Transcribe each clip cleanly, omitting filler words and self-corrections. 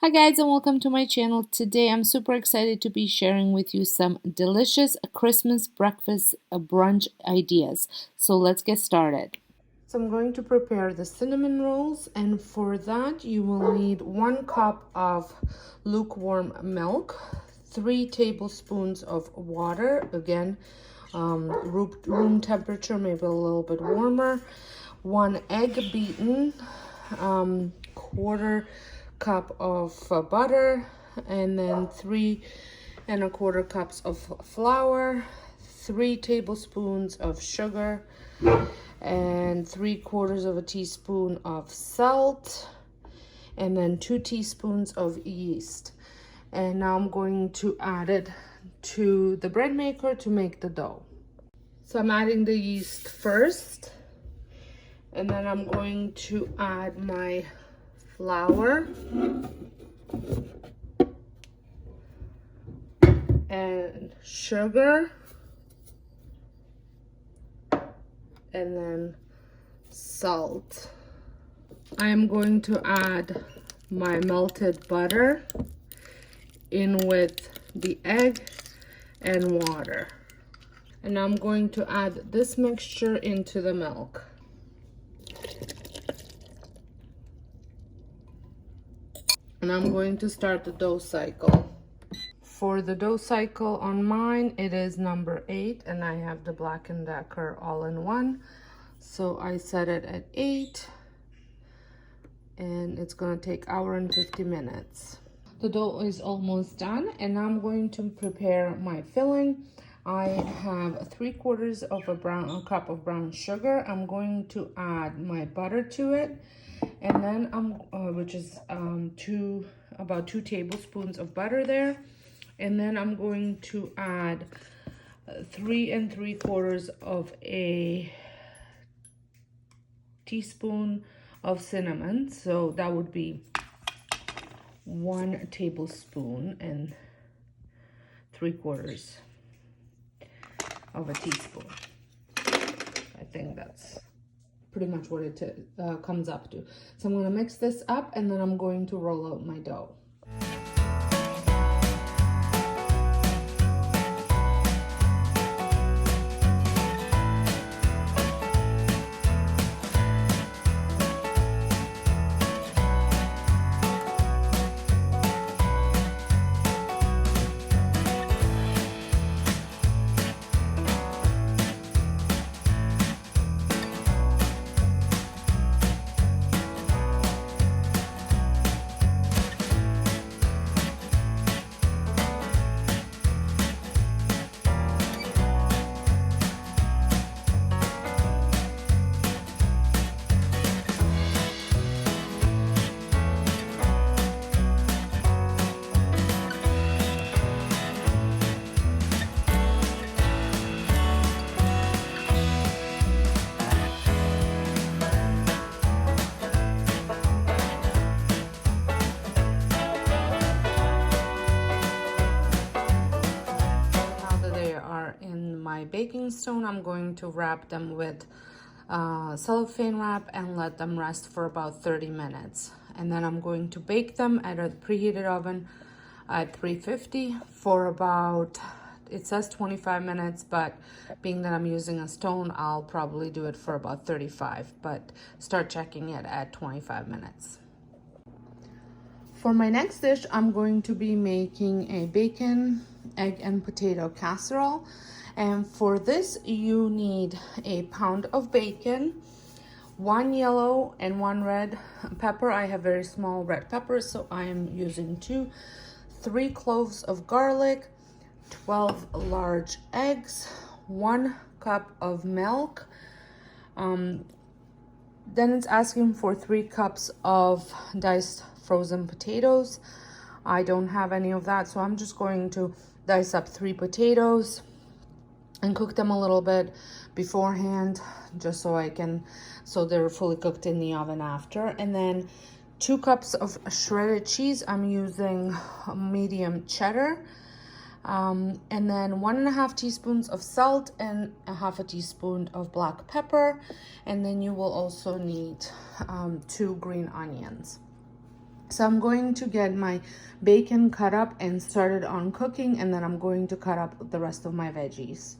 Hi guys, and welcome to my channel. Today I'm super excited to be sharing with you some delicious Christmas breakfast brunch ideas. So let's get started. So I'm going to prepare the cinnamon rolls, and for that you will need 1 cup of lukewarm milk, 3 tablespoons of water, again room temperature, maybe a little bit warmer, 1 egg beaten, quarter cup of butter, and then 3¼ cups of flour, 3 tablespoons of sugar, and 3/4 teaspoon of salt, and then 2 teaspoons of yeast. And now I'm going to add it to the bread maker to make the dough. So I'm adding the yeast first, and then I'm going to add my flour and sugar, and then salt. I am going to add my melted butter in with the egg and water. And I'm going to add this mixture into the milk. And I'm going to start the dough cycle. For the dough cycle on mine, it is number 8, and I have the Black & Decker all-in-one. So I set it at 8, and it's gonna take 1 hour and 50 minutes. The dough is almost done, and now I'm going to prepare my filling. I have 3/4 cup of brown sugar. I'm going to add my butter to it, and then which is about 2 tablespoons of butter there, and then I'm going to add 3¾ teaspoon of cinnamon. So that would be 1 tablespoon and 3/4 teaspoon. I think that's pretty much what it comes up to. So I'm going to mix this up, and then I'm going to roll out my dough. My baking stone, I'm going to wrap them with cellophane wrap and let them rest for about 30 minutes. And then I'm going to bake them at a preheated oven at 350 for about, it says 25 minutes, but being that I'm using a stone, I'll probably do it for about 35, but start checking it at 25 minutes. For my next dish, I'm going to be making a bacon, egg, and potato casserole. And for this, you need a pound of bacon, 1 yellow and 1 red pepper. I have very small red peppers, so I am using 2, 3 cloves of garlic, 12 large eggs, 1 cup of milk. Then it's asking for 3 cups of diced frozen potatoes. I don't have any of that, so I'm just going to dice up 3 potatoes and cook them a little bit beforehand, just so they're fully cooked in the oven after. And then 2 cups of shredded cheese. I'm using medium cheddar. And then 1½ teaspoons of salt and ½ teaspoon of black pepper. And then you will also need 2 green onions. So I'm going to get my bacon cut up and started on cooking, and then I'm going to cut up the rest of my veggies.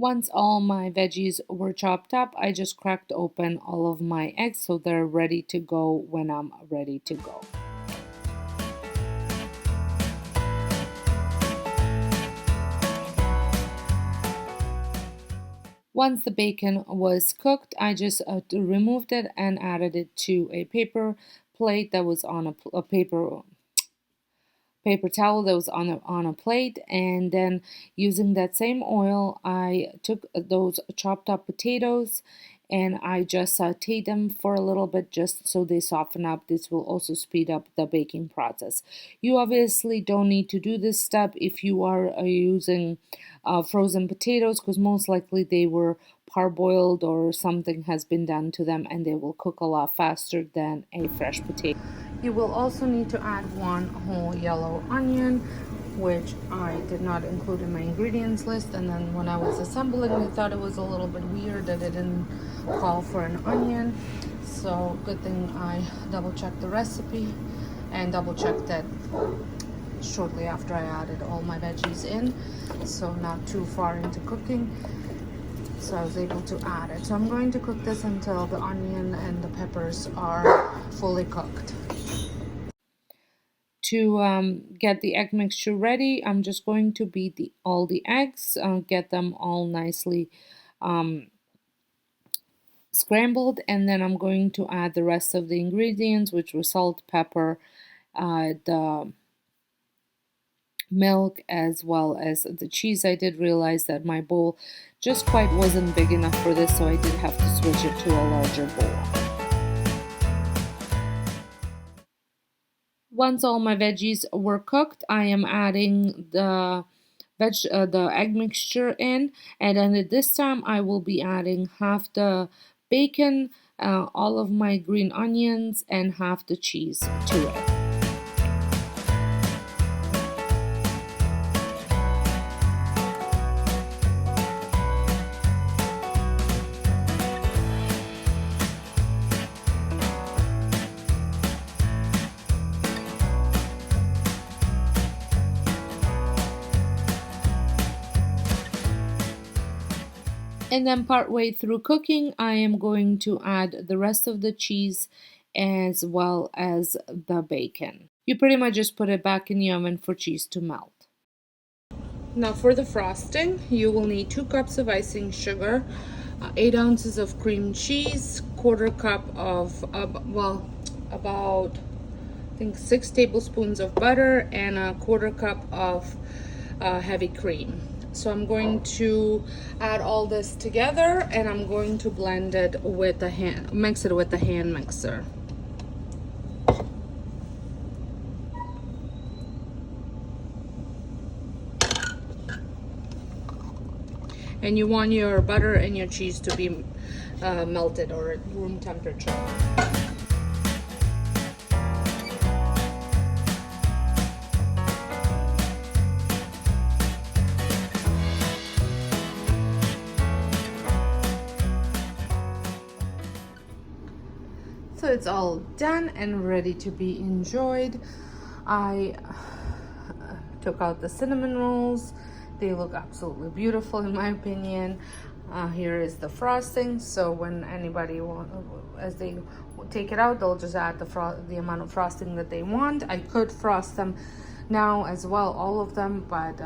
Once all my veggies were chopped up, I just cracked open all of my eggs so they're ready to go when I'm ready to go. Once the bacon was cooked, I just removed it and added it to a paper plate that was on a paper towel that was on a plate, and then using that same oil I took those chopped up potatoes and I just sauteed them for a little bit just so they soften up. This will also speed up the baking process. You obviously don't need to do this step if you are using frozen potatoes, because most likely they were parboiled or something has been done to them and they will cook a lot faster than a fresh potato. You will also need to add one whole yellow onion, which I did not include in my ingredients list, and then when I was assembling I thought it was a little bit weird that it didn't call for an onion. So good thing I double checked the recipe and double checked that shortly after I added all my veggies in, so not too far into cooking, so I was able to add it. So I'm going to cook this until the onion and the peppers are fully cooked. To get the egg mixture ready, I'm just going to beat all the eggs, get them all nicely scrambled, and then I'm going to add the rest of the ingredients, which were salt, pepper, the milk, as well as the cheese. I did realize that my bowl just quite wasn't big enough for this, so I did have to switch it to a larger bowl. Once all my veggies were cooked, I am adding the egg mixture in, and then at this time I will be adding half the bacon, all of my green onions, and half the cheese to it. And then partway through cooking, I am going to add the rest of the cheese as well as the bacon. You pretty much just put it back in the oven for cheese to melt. Now for the frosting, you will need 2 cups of icing sugar, 8 ounces of cream cheese, quarter cup of, about I think 6 tablespoons of butter, and a quarter cup of heavy cream. So I'm going to add all this together, and I'm going to blend it with the mix it with the hand mixer. And you want your butter and your cheese to be melted or at room temperature. So it's all done and ready to be enjoyed. I took out the cinnamon rolls. They look absolutely beautiful in my opinion. Here is the frosting. So when anybody as they take it out, they'll just add the amount of frosting that they want. I could frost them now as well, all of them, but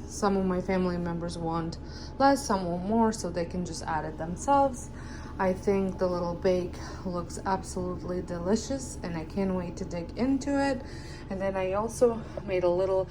some of my family members want less, some want more, so they can just add it themselves. I think the little bake looks absolutely delicious, and I can't wait to dig into it. And then I also made a little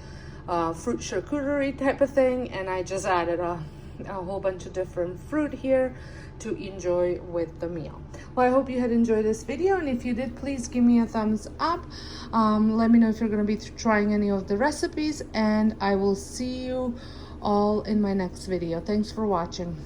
fruit charcuterie type of thing, and I just added a whole bunch of different fruit here to enjoy with the meal. Well, I hope you had enjoyed this video, and if you did, please give me a thumbs up. Let me know if you're going to be trying any of the recipes, and I will see you all in my next video. Thanks for watching.